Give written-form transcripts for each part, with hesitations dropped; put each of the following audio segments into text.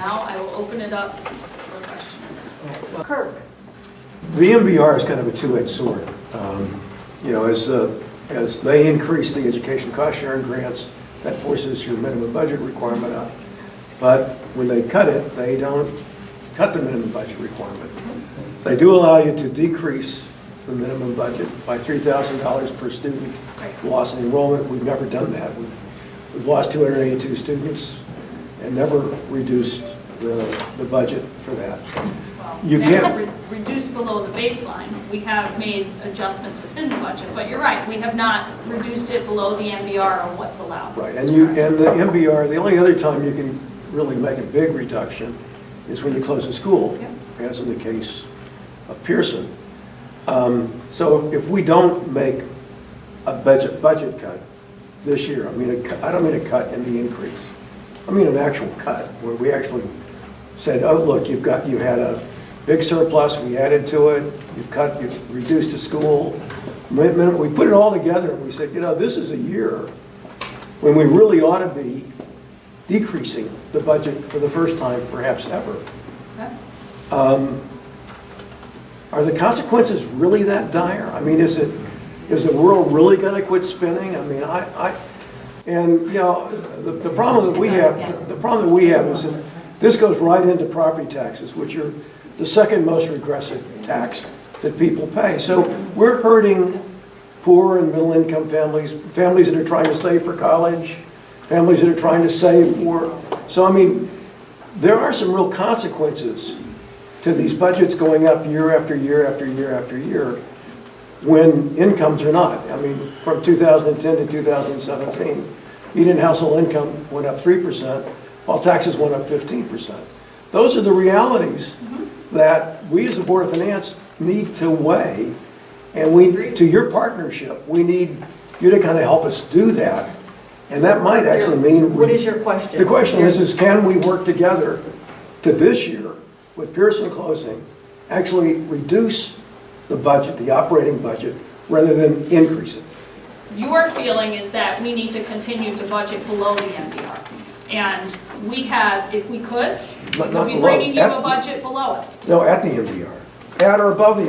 now. I will open it up for questions. Kirk. The MBR is kind of a two-edged sword. You know, as they increase the education cost sharing grants, that forces your minimum budget requirement up. But when they cut it, they don't cut the minimum budget requirement. They do allow you to decrease the minimum budget by $3,000 per student loss in enrollment. We've never done that. We've lost 282 students and never reduced the budget for that. Well, You never can't reduce below the baseline. We have made adjustments within the budget, but you're right, we have not reduced it below the MBR or what's allowed. right, and the MBR. The only other time you can really make a big reduction is when you close a school, as in the case of Pierson. So if we don't make a budget cut this year, I don't mean a cut in the increase. I mean an actual cut where we actually said, oh, look, you had a big surplus, we added to it, you've reduced the school. We put it all together and we said, you know, this is a year when we really ought to be decreasing the budget for the first time, perhaps ever. Okay. Are the consequences really that dire? I mean, is the world really going to quit spinning? I mean, and you know, the problem that we have is that this goes right into property taxes, which are the second most regressive tax that people pay. So we're hurting poor and middle income families that are trying to save for college, families that are trying to save for. So I mean, there are some real consequences to these budgets going up year after year after year after year when incomes are not. I mean, from 2010 to 2017, median household income went up 3%, while taxes went up 15%. Those are the realities that we as a Board of Finance need to weigh, and to your partnership, we need you to kind of help us do that. And that might actually mean... What is your question? The question is can we work together to this year, with Pierson closing, actually reduce the budget, the operating budget, rather than increase it? Your feeling is that we need to continue to budget below the MBR. And we have, if we could, we'll be bringing you a budget below it. No, at the MBR. At or above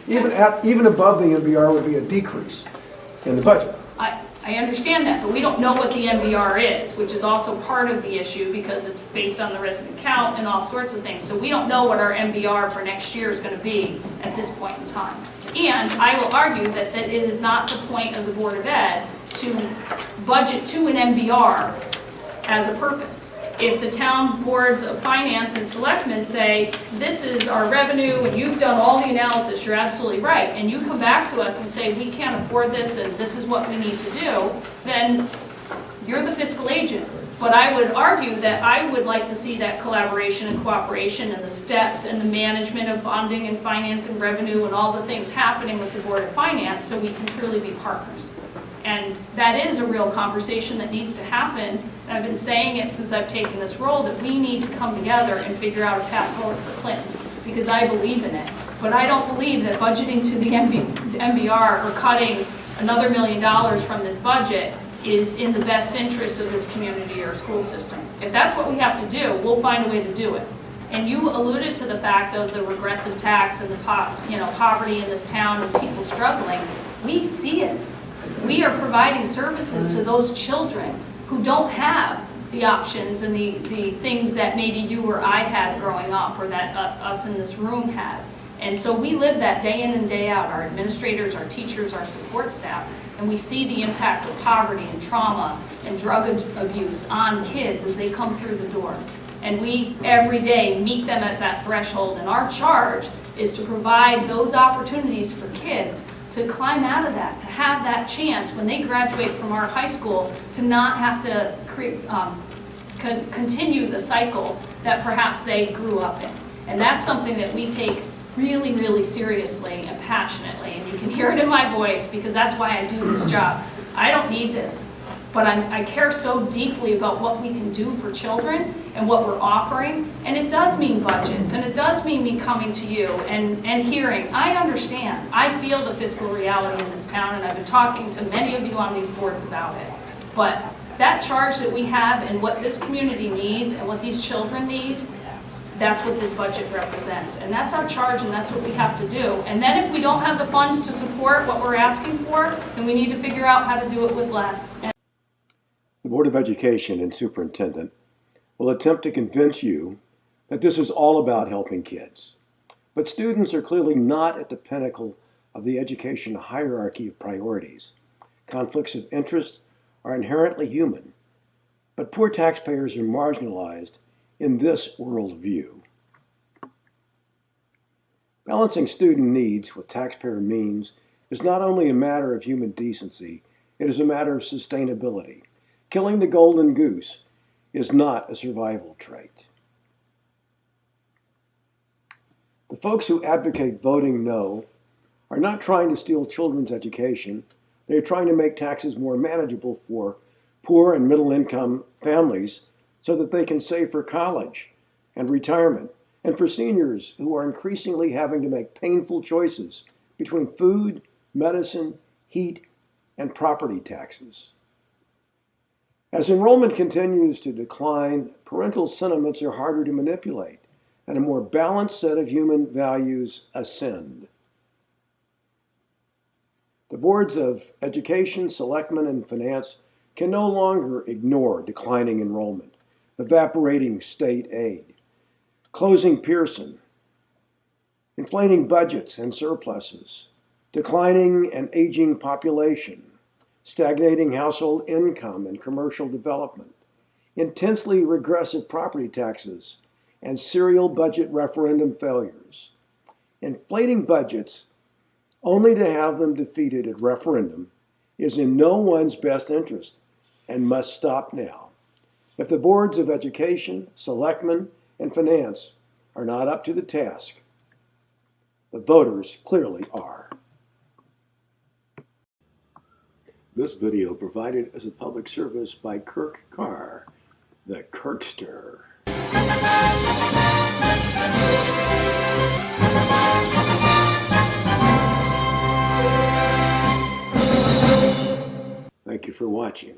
even above the MBR would be a decrease in the budget. I understand that, but we don't know what the MBR is, which is also part of the issue because it's based on the resident count and all sorts of things. So we don't know what our MBR for next year is going to be at this point in time. And I will argue that it is not the point of the Board of Ed to budget to an MBR as a purpose. If the town boards of finance and selectmen say, this is our revenue and you've done all the analysis, you're absolutely right, and you come back to us and say, we can't afford this and this is what we need to do, then you're the fiscal agent. But I would argue that I would like to see that collaboration and cooperation and the steps and the management of bonding and finance and revenue and all the things happening with the Board of Finance so we can truly be partners. And that is a real conversation that needs to happen. And I've been saying it since I've taken this role, that we need to come together and figure out a path forward for Clinton, because I believe in it. But I don't believe that budgeting to the MBR or cutting another $1 million from this budget is in the best interest of this community or school system. If that's what we have to do, we'll find a way to do it. And you alluded to the fact of the regressive tax and the poverty in this town and people struggling. We see it. We are providing services to those children who don't have the options and the things that maybe you or I had growing up, or that us in this room had. And so we live that day in and day out, our administrators, our teachers, our support staff, and we see the impact of poverty and trauma and drug abuse on kids as they come through the door. And we every day meet them at that threshold, and our charge is to provide those opportunities for kids to climb out of that, to have that chance when they graduate from our high school to not have to continue the cycle that perhaps they grew up in. And that's something that we take really, really seriously and passionately. And you can hear it in my voice because that's why I do this job. I don't need this, but I care so deeply about what we can do for children and what we're offering. And it does mean budgets, and it does mean me coming to you and hearing. I understand. I feel the fiscal reality in this town, and I've been talking to many of you on these boards about it. But that charge that we have and what this community needs and what these children need, that's what this budget represents. And that's our charge, and that's what we have to do. And then if we don't have the funds to support what we're asking for, then we need to figure out how to do it with less. The Board of Education and Superintendent will attempt to convince you that this is all about helping kids. But students are clearly not at the pinnacle of the education hierarchy of priorities. Conflicts of interest are inherently human, but poor taxpayers are marginalized in this worldview. Balancing student needs with taxpayer means is not only a matter of human decency, it is a matter of sustainability. Killing the golden goose is not a survival trait. The folks who advocate voting no are not trying to steal children's education. They are trying to make taxes more manageable for poor and middle-income families so that they can save for college and retirement, and for seniors who are increasingly having to make painful choices between food, medicine, heat, and property taxes. As enrollment continues to decline, parental sentiments are harder to manipulate, and a more balanced set of human values ascend. The boards of education, selectmen, and finance can no longer ignore declining enrollment, evaporating state aid, closing Pierson, inflating budgets and surpluses, declining and aging population, stagnating household income and commercial development, intensely regressive property taxes, and serial budget referendum failures. Inflating budgets only to have them defeated at referendum is in no one's best interest and must stop now. If the boards of education, selectmen, and finance are not up to the task, the voters clearly are. This video provided as a public service by Kirk Carr, the Kirkster. Thank you for watching.